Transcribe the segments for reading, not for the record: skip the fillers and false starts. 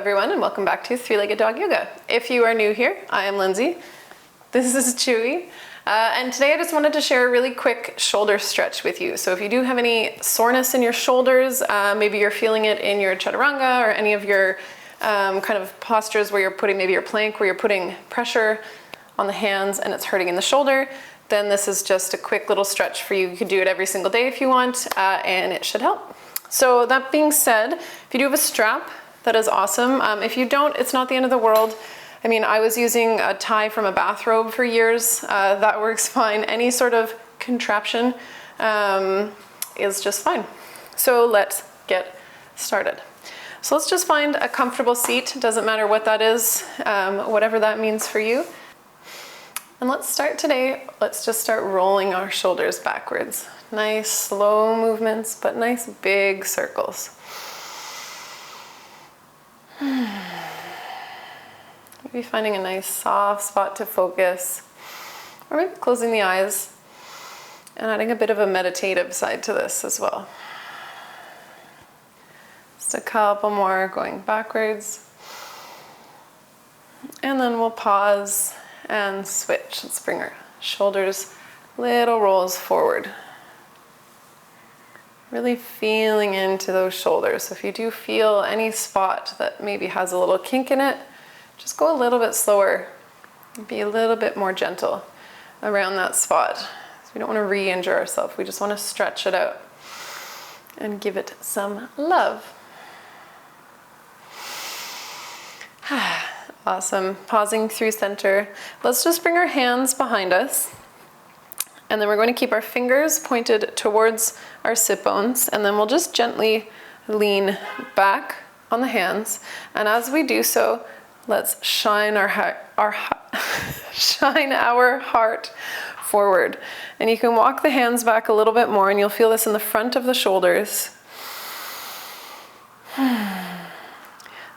everyone, and welcome back to Three-Legged Dog Yoga. If you are new here, I am Lindsay. This is Chewy. And today I just wanted to share a really quick shoulder stretch with you. So if you do have any soreness in your shoulders, maybe you're feeling it in your chaturanga or any of your kind of postures where you're putting, maybe your plank, where you're putting pressure on the hands and it's hurting in the shoulder, then this is just a quick little stretch for you. You can do it every single day if you want, and it should help. So that being said, if you do have a strap, that is awesome. If you don't, it's not the end of the world. I mean, I was using a tie from a bathrobe for years. That works fine. Any sort of contraption is just fine. So let's get started. So let's just find a comfortable seat. Doesn't matter what that is, whatever that means for you. And let's start today. Let's just start rolling our shoulders backwards. Nice slow movements, but nice big circles. Maybe finding a nice soft spot to focus, or maybe closing the eyes and adding a bit of a meditative side to this as well. Just a couple more going backwards. And then we'll pause and switch. Let's bring our shoulders, little rolls forward. Really feeling into those shoulders. So if you do feel any spot that maybe has a little kink in it, just go a little bit slower. Be a little bit more gentle around that spot. So we don't want to re-injure ourselves. We just want to stretch it out and give it some love. Awesome. Pausing through center. Let's just bring our hands behind us. And then we're going to keep our fingers pointed towards our sit bones. And then we'll just gently lean back on the hands. And as we do so, let's shine our heart forward. And you can walk the hands back a little bit more, and you'll feel this in the front of the shoulders.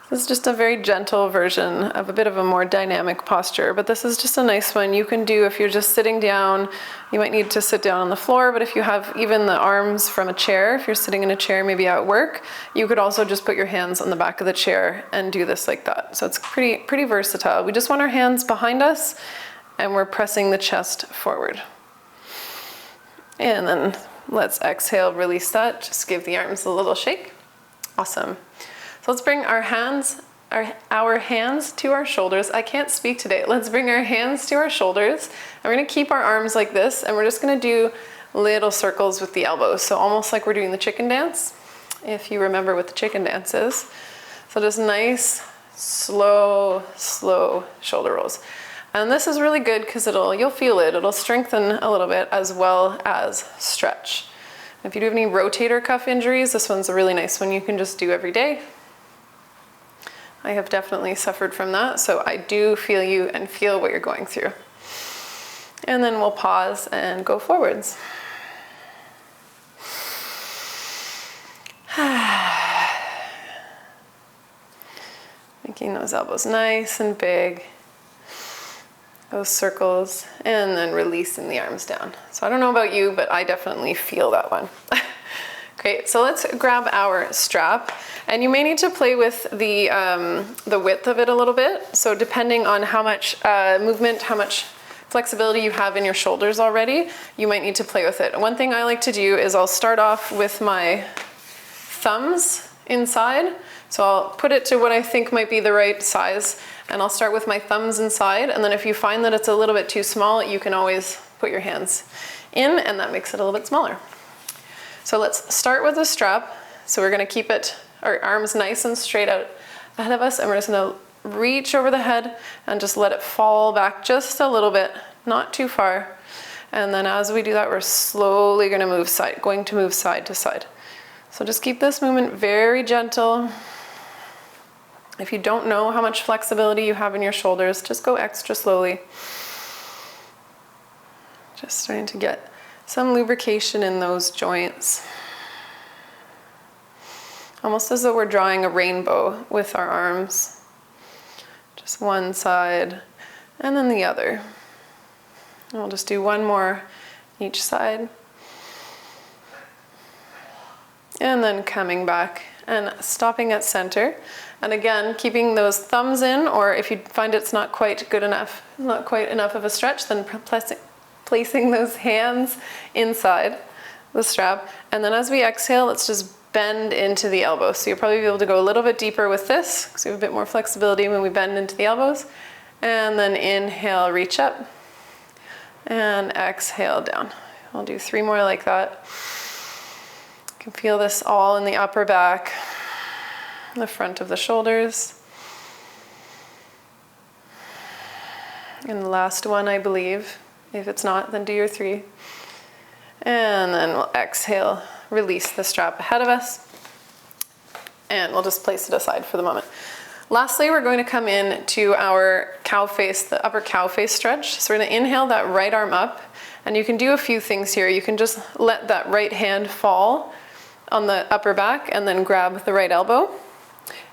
This is just a very gentle version of a bit of a more dynamic posture, but this is just a nice one you can do if you're just sitting down. You might need to sit down on the floor, but if you have even the arms from a chair, if you're sitting in a chair maybe at work, you could also just put your hands on the back of the chair and do this like that. So it's pretty versatile. We just want our hands behind us and we're pressing the chest forward. And then let's exhale, release that. Just give the arms a little shake. Awesome. So let's bring our hands to our shoulders. I can't speak today. Let's bring our hands to our shoulders. And we're gonna keep our arms like this, and we're just gonna do little circles with the elbows. So almost like we're doing the chicken dance, if you remember what the chicken dance is. So just nice, slow shoulder rolls. And this is really good because you'll feel it. It'll strengthen a little bit as well as stretch. If you do have any rotator cuff injuries, this one's a really nice one you can just do every day. I have definitely suffered from that, so I do feel you and feel what you're going through. And then we'll pause and go forwards. Making those elbows nice and big. Those circles, and then releasing the arms down. So I don't know about you, but I definitely feel that one. Great, so let's grab our strap. And you may need to play with the width of it a little bit. So depending on how much movement, how much flexibility you have in your shoulders already, you might need to play with it. One thing I like to do is I'll start off with my thumbs inside. So I'll put it to what I think might be the right size, and I'll start with my thumbs inside, and then if you find that it's a little bit too small, you can always put your hands in, and that makes it a little bit smaller. So let's start with the strap. So we're gonna keep our arms nice and straight out ahead of us, and we're just gonna reach over the head and just let it fall back just a little bit, not too far. And then as we do that, we're slowly going to move side to side. So just keep this movement very gentle. If you don't know how much flexibility you have in your shoulders, just go extra slowly. Just starting to get some lubrication in those joints. Almost as though we're drawing a rainbow with our arms. Just one side and then the other. And we'll just do one more each side. And then coming back and stopping at center. And again, keeping those thumbs in, or if you find it's not quite good enough, not quite enough of a stretch, then placing those hands inside the strap. And then as we exhale, let's just bend into the elbows. So you'll probably be able to go a little bit deeper with this, because we have a bit more flexibility when we bend into the elbows. And then inhale, reach up, and exhale down. I'll do 3 more like that. You can feel this all in the upper back, the front of the shoulders. And the last one, I believe. If it's not, then do your 3. And then we'll exhale, release the strap ahead of us. And we'll just place it aside for the moment. Lastly, we're going to come in to our cow face, the upper cow face stretch. So we're going to inhale that right arm up. And you can do a few things here. You can just let that right hand fall on the upper back and then grab the right elbow.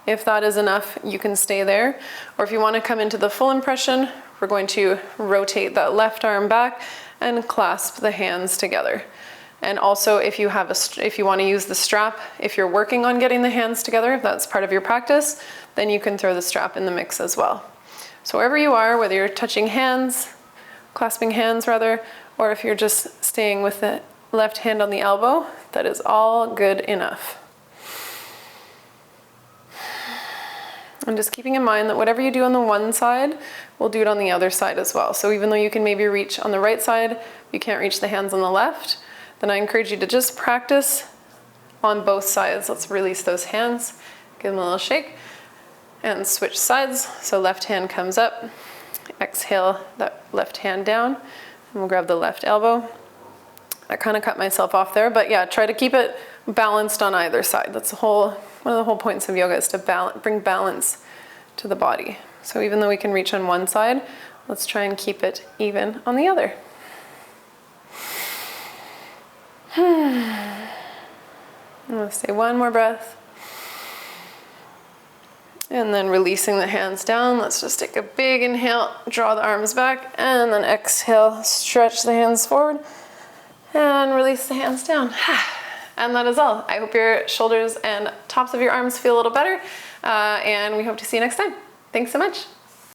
If that is enough, you can stay there. Or if you want to come into the full impression, we're going to rotate that left arm back and clasp the hands together. And also, if you want to use the strap, if you're working on getting the hands together, if that's part of your practice, then you can throw the strap in the mix as well. So wherever you are, whether you're touching hands, clasping hands rather, or if you're just staying with the left hand on the elbow, that is all good enough. And just keeping in mind that whatever you do on the one side, we'll do it on the other side as well. So even though you can maybe reach on the right side, you can't reach the hands on the left, then I encourage you to just practice on both sides. Let's release those hands, give them a little shake, and switch sides. So left hand comes up, exhale that left hand down, and we'll grab the left elbow. I kind of cut myself off there, but yeah, try to keep it balanced on either side. That's one of the whole points of yoga, is to bring balance to the body. So even though we can reach on one side, let's try and keep it even on the other. Let's say one more breath. And then releasing the hands down. Let's just take a big inhale, draw the arms back, and then exhale, stretch the hands forward, and release the hands down. And that is all. I hope your shoulders and tops of your arms feel a little better, and we hope to see you next time. Thanks so much.